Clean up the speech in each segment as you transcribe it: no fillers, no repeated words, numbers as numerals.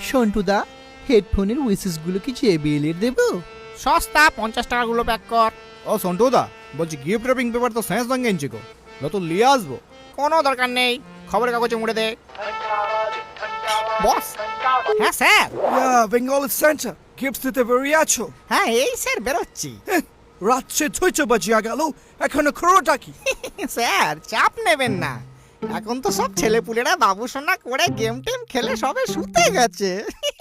সন্টুদা, হেডফোনের উইসেস গুলো কি জেবিএল এর দেবো? সস্তা 50 টাকাগুলো প্যাক কর। ও সন্টুদা, বলছি গিফট র্যাপিং পেপার তো শেষ সঙ্গে এনেছি গো, নতুন নিয়ে আসবো। কোনো দরকার নেই, খবরের কাগজে মুড়ে দে। বস। হ্যাঁ স্যার। বেঙ্গল সেন্টার গিফট দিতে বেরিয়ে আছো? হ্যাঁ এই স্যার বেরোচ্ছি। রাত সে 2টা বাজিয়া গেল, এখনো খরোটা কি? স্যার চাপ নেবেন না, এখন তো সব ছেলেপুলেরা বাবুসোনা করে গেম টেম খেলে সবে শুতে গেছে।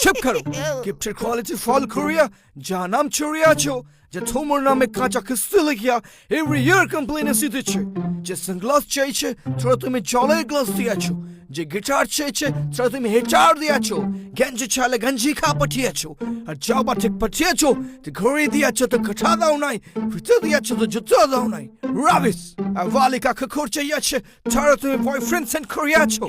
চুপ করো। গিফটের কোয়ালিটি ফল করিয়া যা নাম চড়িয়ে আছো, যে তোমার নামে কাঁচা কিস্তি লিখিয়া এভরি ইয়ার কমপ্লেন এসে দিচ্ছে। যে সানগ্লাস চাইছে তোরা তুমি জলের গ্লাস দিয়েছো, যে গিটার চেয়েছে তোরা তুমি হিটার দিয়েছো, গঞ্জি চাইলে গঞ্জি খা পাঠিয়েছো, আর যাওয়া ঠিক পাঠিয়েছো তো ঘড়ি দিয়েছো তো কাঠা দাও নাই, ফিতে দিয়েছো তো জুতো দাও নাই। রাবিস। আর ওয়ালি কাকে খরচে যাচ্ছে তারা তুমি বয়ফ্রেন্ড সেন্ড করিয়াছো।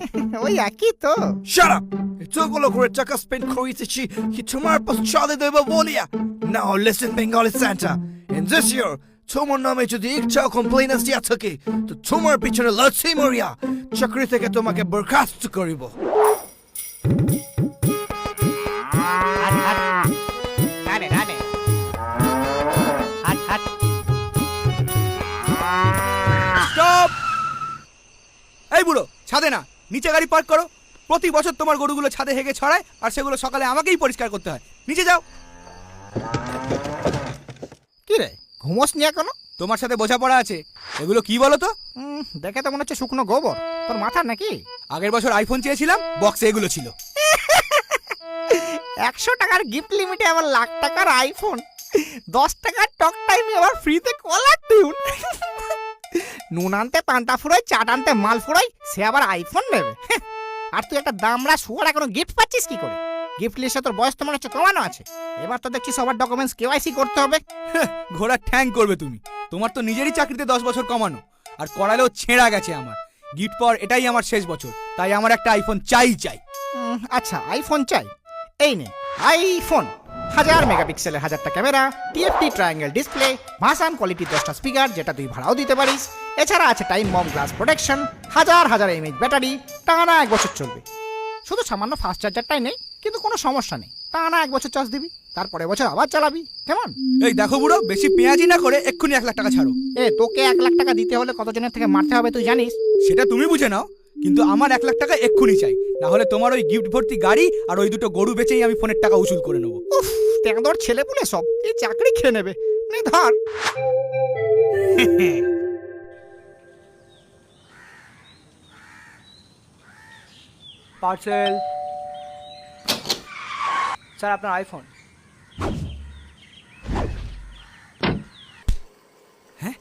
ওই একই তো। Shut up! এতগুলো করে টাকা স্পেন্ড করিয়েছি কি তোমার পাশ চাঁদে দেবো বলিয়া? Now listen Bengali Santa, in this year তোমার নামে যদি একটা কমপ্লেন আসিয়া থাকে তো তোমার পিছনে লাথি মারিয়া চাকরি থেকে তোমাকে বরখাস্ত করিব। স্টপ! এই বুড়ো, ছাদে না, নিচে গাড়ি পার্ক করো। প্রতি বছর তোমার গরুগুলো ছাদে হেগে ছড়ায় আর সেগুলো সকালে আমাকেই পরিষ্কার করতে হয়। নিচে যাও। কি রে, ঘুমোস নি এখনো? তোমার সাথে বোঝাপড়া আছে। এগুলো কি বলো তো? দেখে তো মনে হচ্ছে শুকনো গোবর। তোর মাথার নাকি? আগের বছর আইফোন চেয়েছিলাম, বক্সে এগুলো ছিল। 100 টাকার গিফট লিমিটে আবার লাখ টাকার আইফোন, 10 টাকার টক টাইমে আবার ফ্রিতে কলার টিউন। নুন আনতে পান্তা ফুরাই, চাট আনতে মাল ফুরাই, সে আবার আইফোন নেবে। আর তুই একটা দামড়া শুয়ার এখনো গিফট পাচ্ছিস কি করে? গিফট লিস্টে তোর বয়স তো মনে হচ্ছে কমানো আছে। এবার তো দেখছি সবার ডকুমেন্টস কেওয়াইসি করতে হবে। ঘোড়া ঠ্যাং করবে তুমি। তোমার তো নিজেরই চাকরিতে 10 বছর কমানো, আর করালেও ছেঁড়া গেছে আমার। গিফট পাওয়ার এটাই আমার শেষ বছর, তাই আমার একটা আইফোন চাই। আচ্ছা আইফোন চাই, এই নে আইফোন। 1000 মেগাপিক্সেলের 1000টা ক্যামেরা, টিএফটি ট্রায়াঙ্গেল ডিসপ্লে, ভাসান কোয়ালিটি 10টা স্পিকার যেটা তুই ভাড়াও দিতে পারিস। এছাড়া আছে টাইম বম গ্লাস প্রোটেকশন, হাজার এমএইচ ব্যাটারি, টানা 1 বছর চলবে। শুধু সামান্য ফাস্ট চার্জারটাই নেই, কিন্তু কোনো সমস্যা নেই, টানা 1 বছর চার্জ দিবি, তারপরে বছর আবার চালাবি। কেমন? এই দেখো বুড়ো, বেশি পেঁয়াজি না করে এক্ষুনি 1 লাখ টাকা ছাড়ো। তোকে 1 লাখ টাকা দিতে হলে কতজনের থেকে মারতে হবে তুই জানিস? সেটা তুমি বুঝে নাও, কিন্তু আমার 1 লাখ টাকা এক্ষুনি চাই, না হলে তোমার ওই গিফট ভর্তি গাড়ি আর ওই দুটো গরু বেচেই আমি ফোনের টাকা উসুল করে নেবো। উফ, তেঁদর ছেলে পুলে সব এই চাকরি খেয়ে নেবে। নে ধর। পার্সেল। স্যার আপনার আইফোন। হ্যাঁ